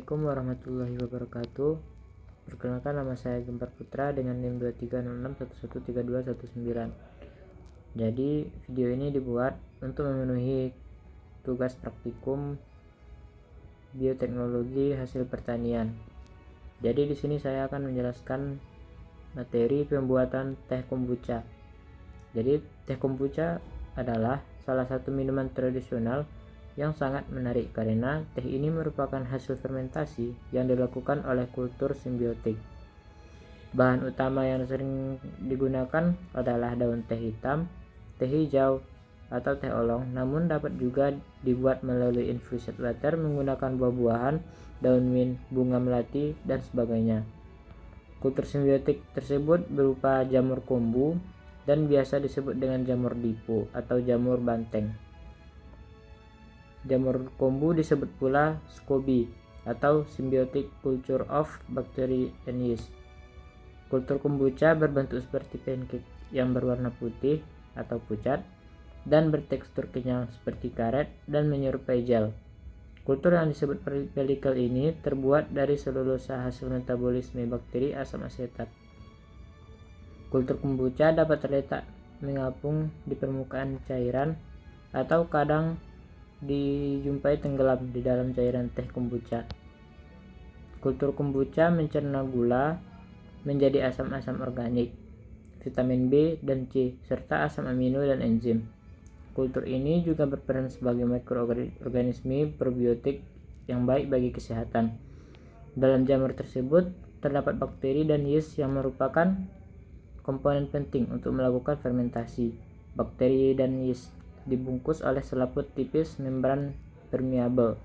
Assalamualaikum warahmatullahi wabarakatuh. Perkenalkan, nama saya Gempar Putra dengan NIM 2306113219. Jadi video ini dibuat untuk memenuhi tugas praktikum bioteknologi hasil pertanian. Jadi di sini saya akan menjelaskan materi pembuatan teh kombucha. Jadi teh kombucha adalah salah satu minuman tradisional yang sangat menarik karena teh ini merupakan hasil fermentasi yang dilakukan oleh kultur simbiotik. Bahan utama yang sering digunakan adalah daun teh hitam, teh hijau, atau teh oolong, namun dapat juga dibuat melalui infused water menggunakan buah-buahan, daun mint, bunga melati, dan sebagainya. Kultur simbiotik tersebut berupa jamur kombu dan biasa disebut dengan jamur dipo atau jamur banteng. Jamur kombu disebut pula SCOBY atau Symbiotic Culture of Bacteria and Yeast. Kultur kombucha berbentuk seperti pancake yang berwarna putih atau pucat dan bertekstur kenyal seperti karet dan menyerupai gel. Kultur yang disebut pelikel ini terbuat dari selulosa hasil metabolisme bakteri asam asetat. Kultur kombucha dapat terletak mengapung di permukaan cairan atau kadang dijumpai tenggelam di dalam cairan teh kombucha. Kultur kombucha mencerna gula menjadi asam-asam organik, vitamin B dan C, serta asam amino dan enzim. Kultur ini juga berperan sebagai mikroorganisme probiotik yang baik bagi kesehatan. Dalam jamur tersebut terdapat bakteri dan yeast yang merupakan komponen penting untuk melakukan fermentasi. Bakteri dan yeast dibungkus oleh selaput tipis membran permeable.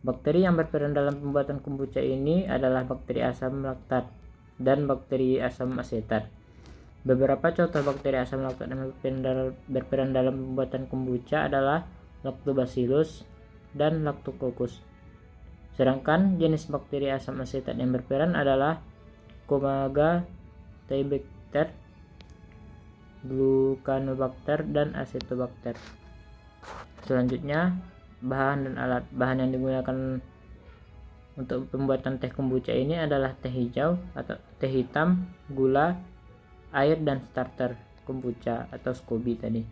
Bakteri yang berperan dalam pembuatan kombucha ini adalah bakteri asam laktat dan bakteri asam asetat. Beberapa contoh bakteri asam laktat yang berperan dalam pembuatan kombucha adalah Lactobacillus dan Lactococcus. Sedangkan jenis bakteri asam asetat yang berperan adalah Comaga, Theibacter, Glucanobacter, dan Acetobacter. Selanjutnya, bahan dan alat. Bahan yang digunakan untuk pembuatan teh kombucha ini adalah teh hijau atau teh hitam, gula, air, dan starter kombucha atau SCOBY tadi.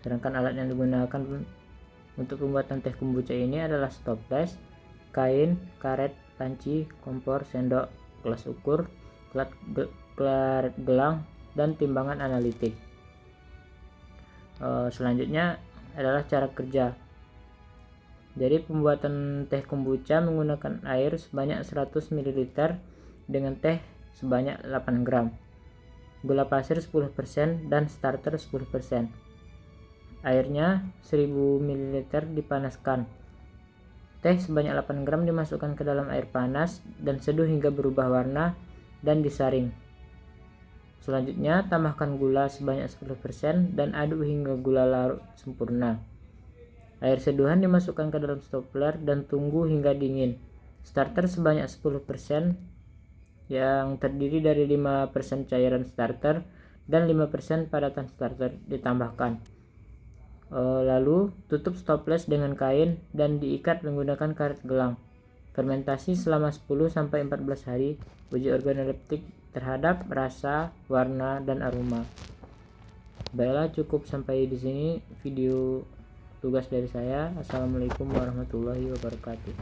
Sedangkan alat yang digunakan untuk pembuatan teh kombucha ini adalah stoples, kain, karet, panci, kompor, sendok, gelas ukur, klaret gelang, dan timbangan analitik. Selanjutnya adalah cara kerja. Jadi pembuatan teh kombucha menggunakan air sebanyak 100 ml dengan teh sebanyak 8 gram, gula pasir 10% dan starter 10%. Airnya 1000 ml dipanaskan. Teh sebanyak 8 gram dimasukkan ke dalam air panas dan seduh hingga berubah warna dan disaring. Selanjutnya tambahkan gula sebanyak 10% dan aduk hingga gula larut sempurna. Air seduhan dimasukkan ke dalam stopler dan tunggu hingga dingin. Starter sebanyak 10% yang terdiri dari 5% cairan starter dan 5% padatan starter ditambahkan. Lalu tutup stoples dengan kain dan diikat menggunakan karet gelang. Fermentasi selama 10-14 hari. Uji organoleptik terhadap rasa, warna, dan aroma. Baiklah, cukup sampai di sini video tugas dari saya. Assalamualaikum warahmatullahi wabarakatuh.